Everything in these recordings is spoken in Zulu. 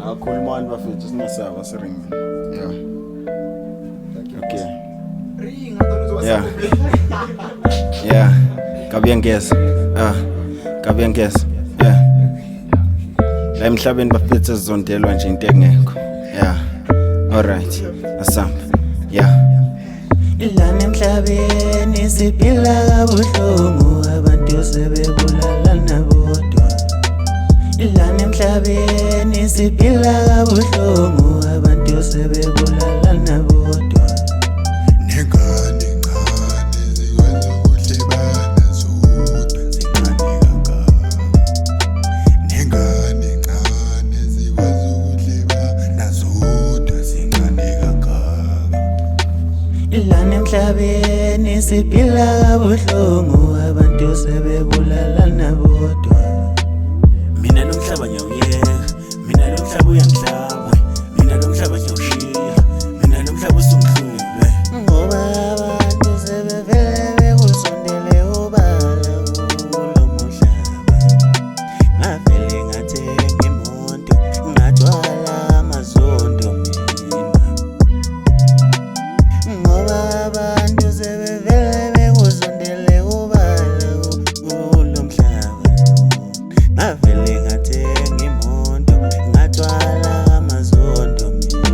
Akhulumani bafethu singasaba siringi. Yeah. Okay. Yeah. Yeah. Yengezo. Yengezo. Yeah. La emhlabeni bafethu sizondelwa nje into engekho. Yeah. All right. Asamba. Yeah. Ilana emhlabeni siphila kabuhlungu, abantu sebebulala nabodwa. Ilana emhlabeni siphila kabuhlungu, abantu sebebulala nabodwa. Nengane zikwenza ukuhlebana zodwa zingane kangaka. Nengane zikwenza ukuhlebana zodwa zingane kangaka. Ilana emhlabeni siphila kabuhlungu, abantu sebebulala nabodwa. Mina lo mhlaba ngiyawuyeka, mina lo mhlaba uyangihlaba, mina lo mhlaba ngiyawushiya, mina lo mhlaba usungidlule. Ngoba abantu sebevele bekusondele ubala kulo mhlaba. Ngavele ngathenga imoto, ngathwala amazondo mina. Ngoba abantu sebevele bekusondele ubala kulo mhlaba. Ngavele ngathenga imoto, ngathwala amazondo mina.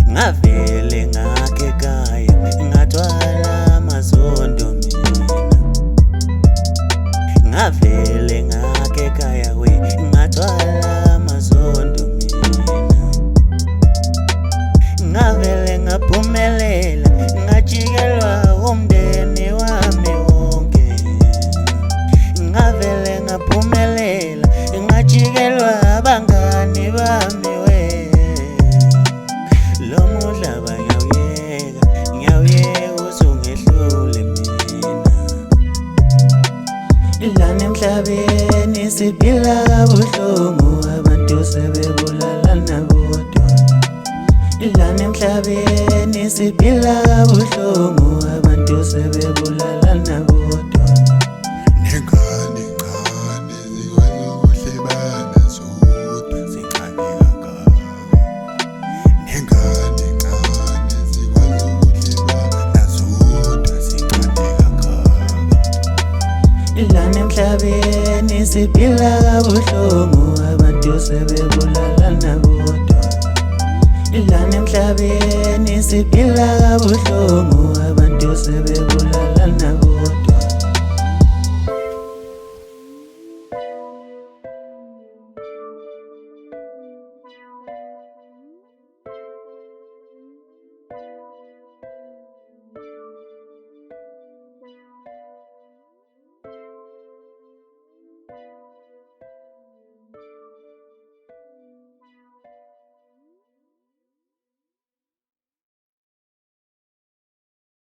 Ngavele ngakhe ekhaya, ngathwala amazondo mina. Ngavele ngakhe ekhaya we, ngathwala amazondo mina. Ngavele ngaphumelela, ngajikelwa umndeni wami wonke. Ngavele ngaphumelela, ngajikelwa abangani bami we. Lo mhlaba ngiyawuyeka usungehlule mina. Ilana emhlabeni siphila kabuhlungu, abantu sebebulala nabodwa. Ilana emhlabeni siphila kabuhlungu, abantu sebebulala nabodwa. Nengane zikwenza ukuhlebana zodwa zingane kangaka. Nengane zikwenza ukuhlebana zodwa zingane kangaka. Ilana emhlabeni siphila kabuhlungu, abantu sebebulala nabodwa. Ilana emhlabeni siphila kabuhlungu, abantu sebebulala nabodwa.